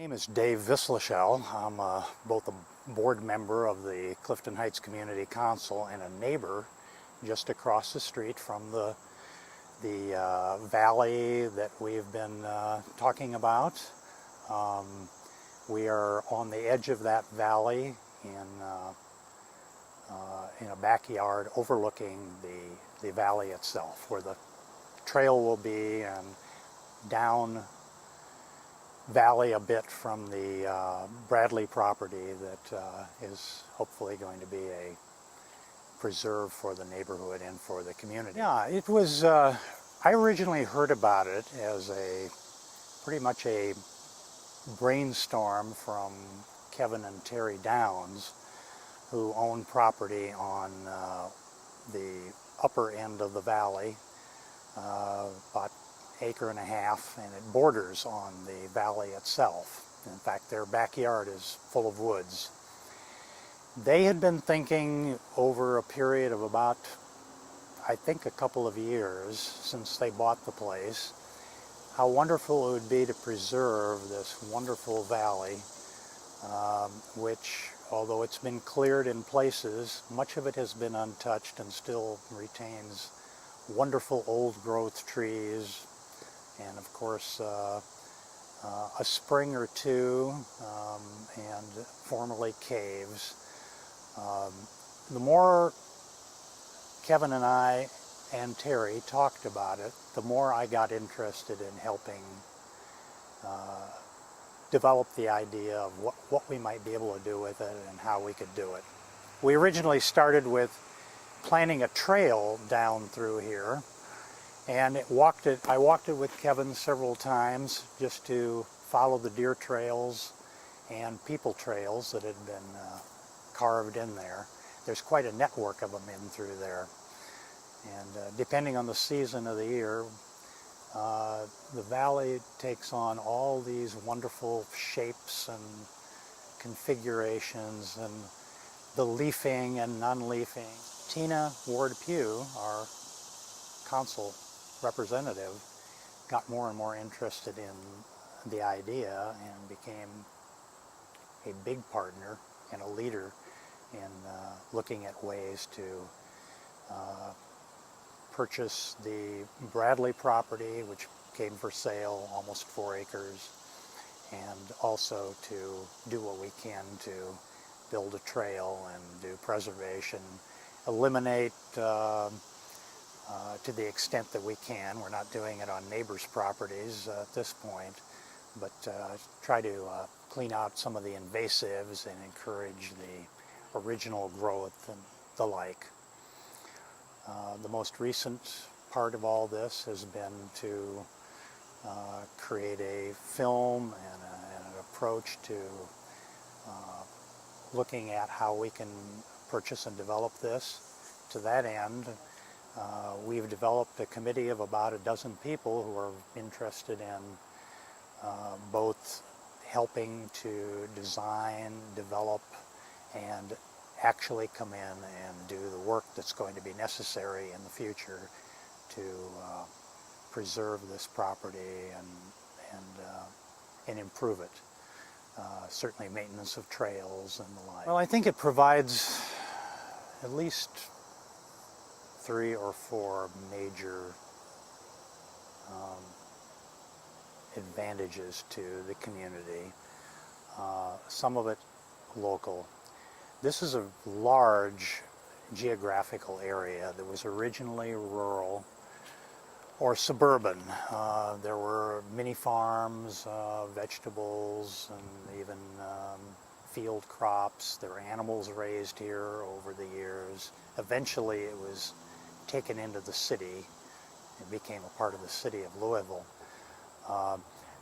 My name is Dave Vislichel. I'm both a board member of the Clifton Heights Community Council and a neighbor just across the street from the valley that we've been talking about. We are on the edge of that valley in a backyard overlooking the valley itself, where the trail will be, and down valley a bit from the Bradley property that is hopefully going to be a preserve for the neighborhood and for the community. Yeah, it was, I originally heard about it as pretty much a brainstorm from Kevin and Terry Downs, who own property on the upper end of the valley, about acre and a half, and it borders on the valley itself. In fact, their backyard is full of woods. They had been thinking over a period of about, I think, a couple of years since they bought the place, how wonderful it would be to preserve this wonderful valley, which, although it's been cleared in places, much of it has been untouched and still retains wonderful old growth trees, and of course a spring or two, and formerly caves. The more Kevin and I and Terry talked about it, the more I got interested in helping develop the idea of what we might be able to do with it and how we could do it. We originally started with planning a trail down through here, and I walked it with Kevin several times just to follow the deer trails and people trails that had been carved in there. There's quite a network of them in through there, and depending on the season of the year, the valley takes on all these wonderful shapes and configurations, and the leafing and non-leafing. Tina Ward-Pugh, our council representative, got more and more interested in the idea and became a big partner and a leader in looking at ways to purchase the Bradley property, which came for sale, almost 4 acres, and also to do what we can to build a trail and do preservation, eliminate to the extent that we can. We're not doing it on neighbors' properties at this point, but try to clean out some of the invasives and encourage the original growth and the like. The most recent part of all this has been to create a film and an approach to looking at how we can purchase and develop this. To that end, we've developed a committee of about a dozen people who are interested in both helping to design, develop, and actually come in and do the work that's going to be necessary in the future to preserve this property and improve it. Certainly maintenance of trails and the like. Well, I think it provides at least 3 or 4 major advantages to the community. Some of it local. This is a large geographical area that was originally rural or suburban. There were mini farms, vegetables, and even field crops. There were animals raised here over the years. Eventually it was taken into the city. It became a part of the city of Louisville.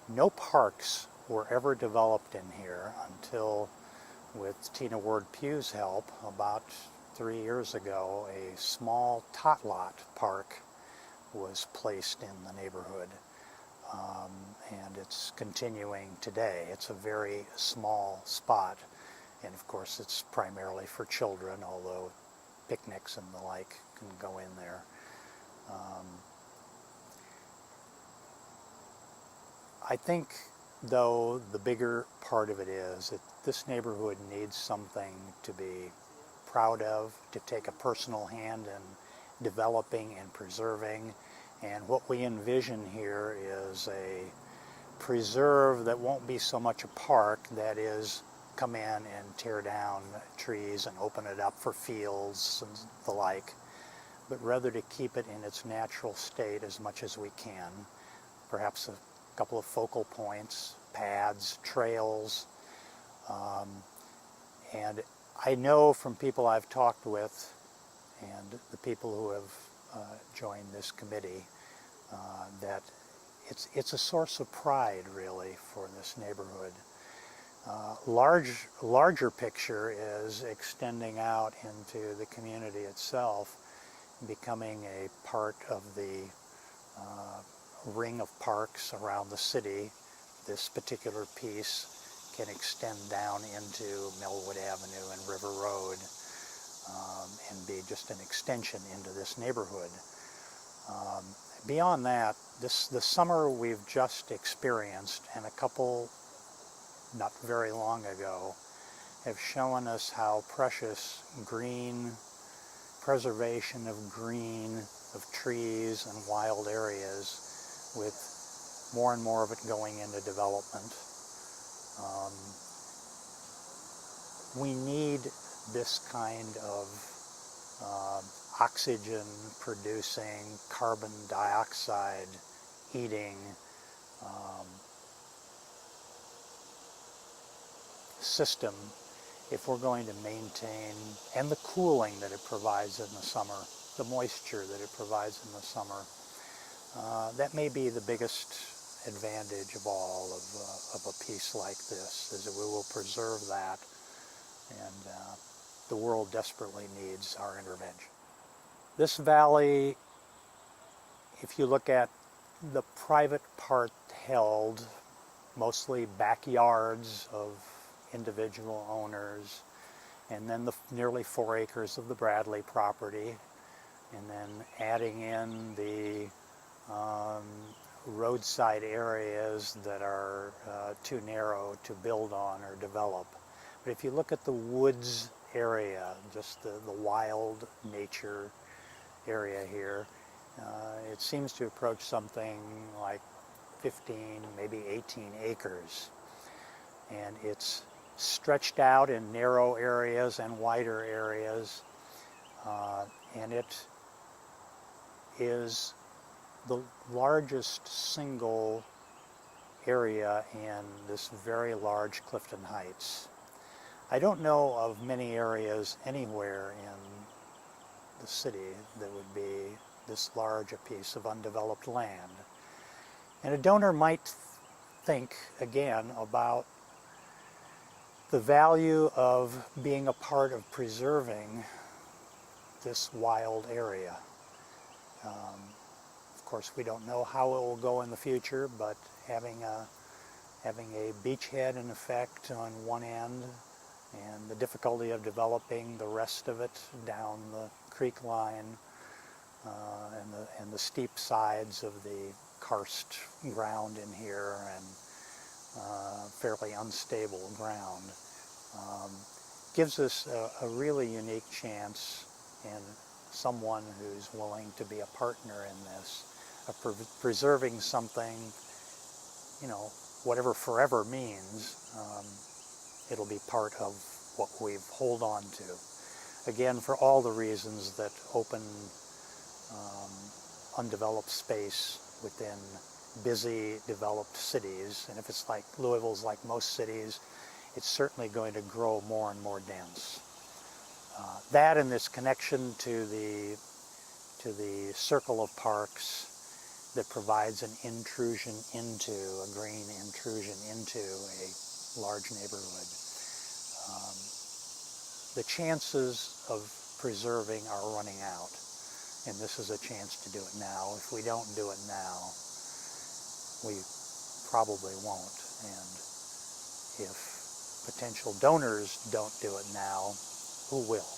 No parks were ever developed in here until, with Tina Ward-Pugh's help, about 3 years ago, a small tot lot park was placed in the neighborhood, and it's continuing today. It's a very small spot, and of course it's primarily for children, although picnics and the like can go in there. I think though, the bigger part of it is that this neighborhood needs something to be proud of, to take a personal hand in developing and preserving. And what we envision here is a preserve that won't be so much a park, that is, come in and tear down trees and open it up for fields and the like, but rather to keep it in its natural state as much as we can. Perhaps a couple of focal points, paths, trails, and I know from people I've talked with and the people who have joined this committee that it's a source of pride, really, for this neighborhood. Larger picture is extending out into the community itself, becoming a part of the ring of parks around the city. This particular piece can extend down into Millwood Avenue and River Road and be just an extension into this neighborhood. Beyond that, the summer we've just experienced, and a couple not very long ago, have shown us how precious preservation of green, of trees and wild areas, with more and more of it going into development. We need this kind of oxygen producing, carbon dioxide eating system if we're going to maintain, and the cooling that it provides in the summer, the moisture that it provides in the summer. That may be the biggest advantage of all of a piece like this, is that we will preserve that, and the world desperately needs our intervention. This valley, if you look at the private part held, mostly backyards of individual owners, and then the nearly 4 acres of the Bradley property, and then adding in the roadside areas that are too narrow to build on or develop. But if you look at the woods area, just the wild nature area here, it seems to approach something like 15, maybe 18 acres. And it's stretched out in narrow areas and wider areas, and it is the largest single area in this very large Clifton Heights. I don't know of many areas anywhere in the city that would be this large a piece of undeveloped land. And a donor might think again about the value of being a part of preserving this wild area. Of course, we don't know how it will go in the future, but having a beachhead in effect on one end, and the difficulty of developing the rest of it down the creek line, and the steep sides of the karst ground in here, and fairly unstable ground, gives us a really unique chance, and someone who's willing to be a partner in this, of preserving something, whatever forever means. It'll be part of what we hold on to. Again, for all the reasons that open, undeveloped space within busy, developed cities, and if it's like Louisville's, like most cities, it's certainly going to grow more and more dense. That and this connection to the circle of parks that provides an intrusion into, a green intrusion into a large neighborhood. The chances of preserving are running out, and this is a chance to do it now. If we don't do it now, we probably won't, and if potential donors don't do it now, who will?